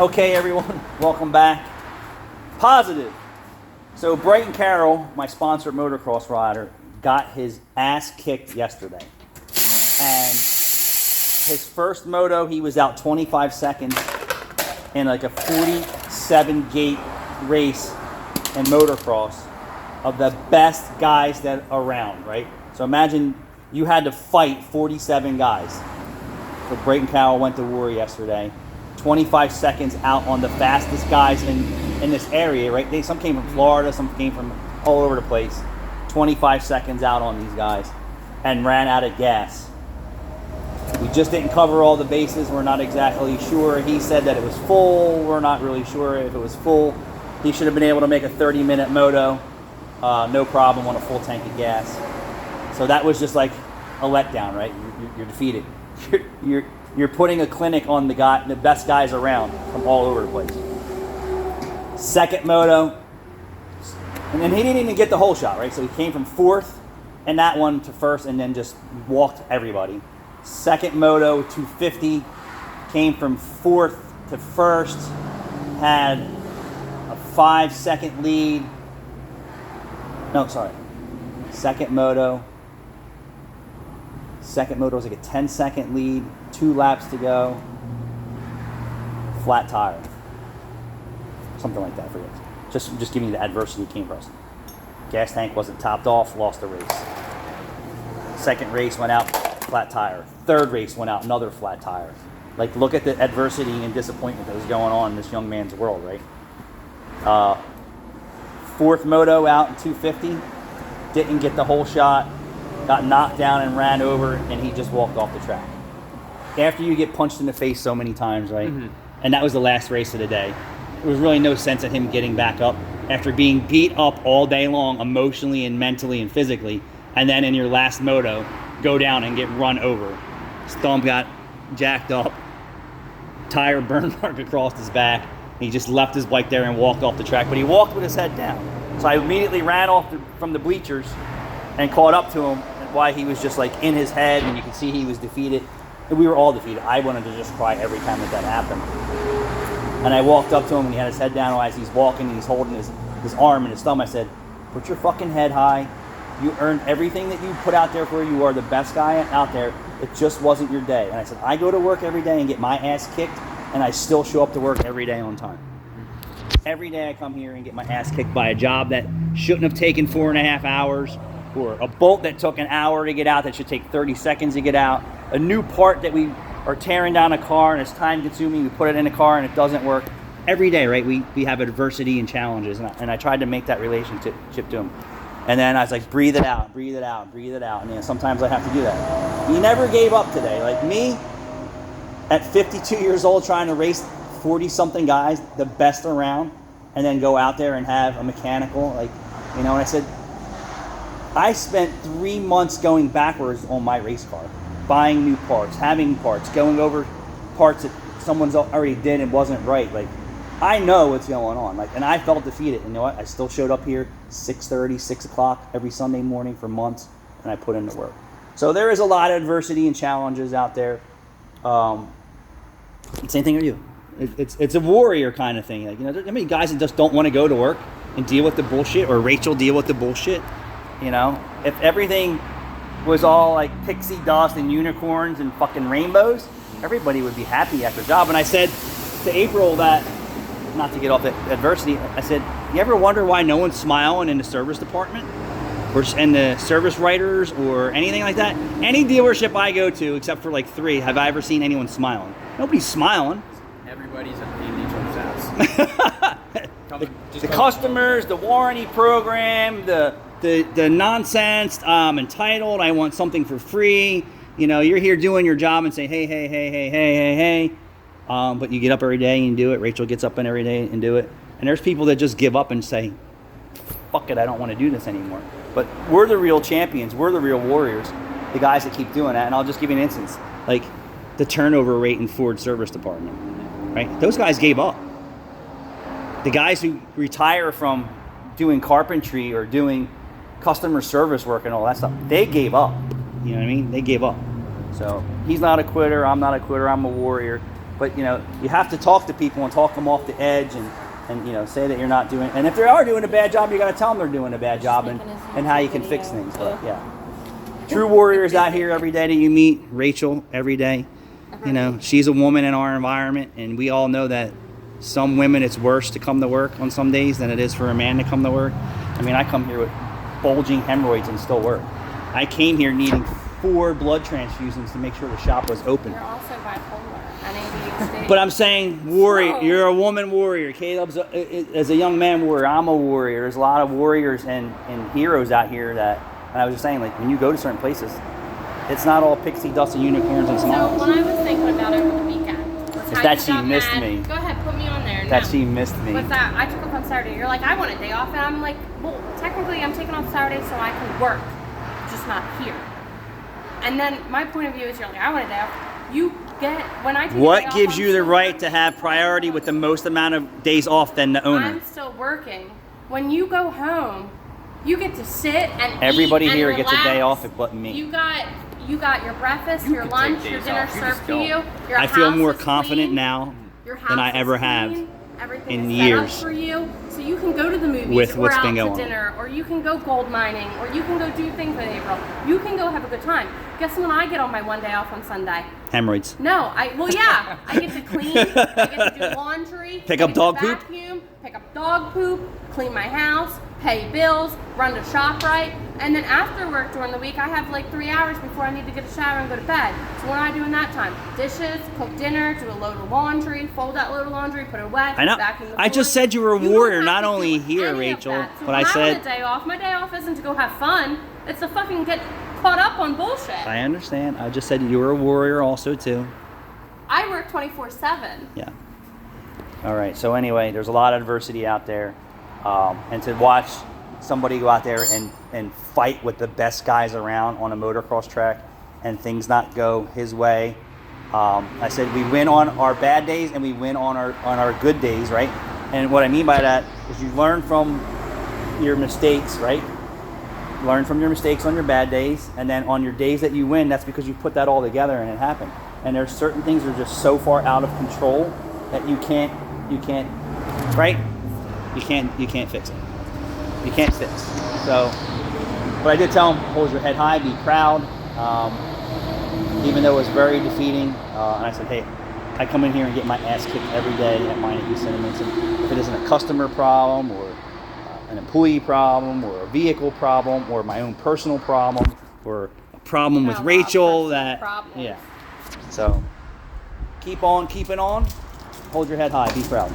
Okay, everyone, welcome back. Positive. So Brighton Carroll, my sponsor motocross rider, got his ass kicked yesterday. And his first moto, he was out 25 seconds in like a 47 gate race in motocross of the best guys that are around, right? So imagine you had to fight 47 guys. So Brighton Carroll went to war yesterday. 25 seconds out on the fastest guys in this area, right? Some came from Florida, some came from all over the place. 25 seconds out on these guys and ran out of gas. We just didn't cover all the bases. We're not exactly sure. He said that it was full. We're not really sure if it was full. He should have been able to make a 30-minute moto, no problem, on a full tank of gas. So that was just like a letdown, right? You're defeated. You're putting a clinic on the best guys around from all over the place. Second moto, and then he didn't even get the whole shot, right? So he came from fourth and that one to first and then just walked everybody. Second moto, 250, came from fourth to first, had a 5-second lead. No, sorry. Second moto was like a 10-second lead, 2 laps to go, flat tire. Something like that for you. Just giving you the adversity came for us. Gas tank wasn't topped off, lost the race. Second race went out, flat tire. Third race went out, another flat tire. Like, look at the adversity and disappointment that was going on in this young man's world, right? Fourth moto out in 250, didn't get the whole shot, got knocked down and ran over, and he just walked off the track. After you get punched in the face so many times, right? Mm-hmm. And that was the last race of the day. There was really no sense of him getting back up after being beat up all day long, emotionally and mentally and physically, and then in your last moto, go down and get run over. His thumb got jacked up, tire burn mark across his back. He just left his bike there and walked off the track, but he walked with his head down. So I immediately ran off from the bleachers and caught up to him, why he was just like in his head, and you could see he was defeated. And we were all defeated. I wanted to just cry every time that happened. And I walked up to him and he had his head down as he's walking and he's holding his arm and his thumb. I said, put your fucking head high. You earned everything that you put out there for. You are the best guy out there. It just wasn't your day. And I said, I go to work every day and get my ass kicked, and I still show up to work every day on time. Every day I come here and get my ass kicked by a job that shouldn't have taken 4.5 hours, or a bolt that took an hour to get out that should take 30 seconds to get out, a new part that we are tearing down a car and it's time consuming, we put it in a car and it doesn't work. Every day, right, we have adversity and challenges, and I tried to make that relationship to him. And then I was like, breathe it out, breathe it out, breathe it out. And sometimes I have to do that. He never gave up today. Like me, at 52 years old, trying to race 40-something guys, the best around, and then go out there and have a mechanical, and I said, I spent 3 months going backwards on my race car, buying new parts, having parts, going over parts that someone's already did and wasn't right. Like, I know what's going on. And I felt defeated. And you know what? I still showed up here 6:30, 6 o'clock every Sunday morning for months, and I put in the work. So there is a lot of adversity and challenges out there. Same thing with you. It's a warrior kind of thing. There's many guys that just don't want to go to work and deal with the bullshit, or Rachel deal with the bullshit. If everything was all like pixie dust and unicorns and fucking rainbows, everybody would be happy at their job. And I said to April that, not to get off that adversity, I said, you ever wonder why no one's smiling in the service department or in the service writers or anything like that? Any dealership I go to, except for like 3, have I ever seen anyone smiling? Nobody's smiling. Everybody's at the each other's house. The customers, the warranty program, the nonsense, I'm entitled, I want something for free. You're here doing your job and say, hey. But you get up every day and do it. Rachel gets up every day and do it. And there's people that just give up and say, fuck it, I don't want to do this anymore. But we're the real champions. We're the real warriors, the guys that keep doing that. And I'll just give you an instance. Like the turnover rate in Ford service department, right? Those guys gave up. The guys who retire from doing carpentry or doing customer service work and all that stuff, they gave up. You know what I mean? They gave up. So he's not a quitter. I'm not a quitter. I'm a warrior. But you have to talk to people and talk them off the edge and say that you're not doing. And if they are doing a bad job, you got to tell them they're doing a bad job and how you can fix things. But yeah, true warriors out here every day that you meet. Rachel every day. She's a woman in our environment, and we all know that some women it's worse to come to work on some days than it is for a man to come to work. I mean, I come here with bulging hemorrhoids and still work. I came here needing 4 blood transfusions to make sure the shop was open. You're also bipolar and ADHD. But I'm saying warrior. You're a woman warrior. Caleb's as a young man warrior. I'm a warrior. There's a lot of warriors and heroes out here and I was just saying, like, when you go to certain places, it's not all pixie dust and unicorns and smiles. So what I was thinking about over the weekend was how that you she got missed mad. me. Go ahead, put me on there. That No. she missed me. Was that I took off on Saturday. You're like, I want a day off, and I'm like, well, technically I'm taking off Saturday so I can work, just not here. And then my point of view is, you're like, I want a day off. You get when I take a day What off, gives I'm you the still right working. to have priority with the most amount of days off than the owner? I'm still working. When you go home, you get to sit and Everybody eat and here gets a day relax. off but me. You got your breakfast, You your can lunch, take your days dinner off. You served just to don't. you. Your I feel house more is confident clean. now Your than I house ever is have clean. Everything in is set years up for you, so you can go to the movies with or what's out been to going on. dinner, or you can go gold mining, or you can go do things in April. You can go have a good time. Guess when I get on my one day off on Sunday? Hemorrhoids. No, I get to clean, I get to do laundry, Pick I up get to dog poop? vacuum, pick up dog poop, clean my house, pay bills, run to ShopRite, and then after work during the week, I have like 3 hours before I need to get a shower and go to bed. So what do I do in that time? Dishes, cook dinner, do a load of laundry, fold that load of laundry, put it away, I know. vacuum the I just floor. said you were a don't warrior, have not to only do here, any of Rachel, that. So but when I want said- a day off. My day off isn't to go have fun. It's to fucking get caught up on bullshit. I understand. I just said you were a warrior also too. I work 24/7. Yeah. All right. So anyway, there's a lot of adversity out there, and to watch somebody go out there and fight with the best guys around on a motocross track, and things not go his way. I said we win on our bad days and we win on our good days, right? And what I mean by that is you learn from your mistakes, right? Learn from your mistakes on your bad days, and then on your days that you win, that's because you put that all together and it happened. And there's certain things that are just so far out of control that you can't, right? You can't fix it. You can't fix. So, but I did tell him, hold your head high, be proud. Even though it was very defeating, and I said, hey, I come in here and get my ass kicked every day at Mine at East Sentiments, and if it isn't a customer problem or an employee problem or a vehicle problem or my own personal problem or a problem with Not a lot of Rachel personal that problems. yeah. So keep on keeping on. Hold your head high. Be proud.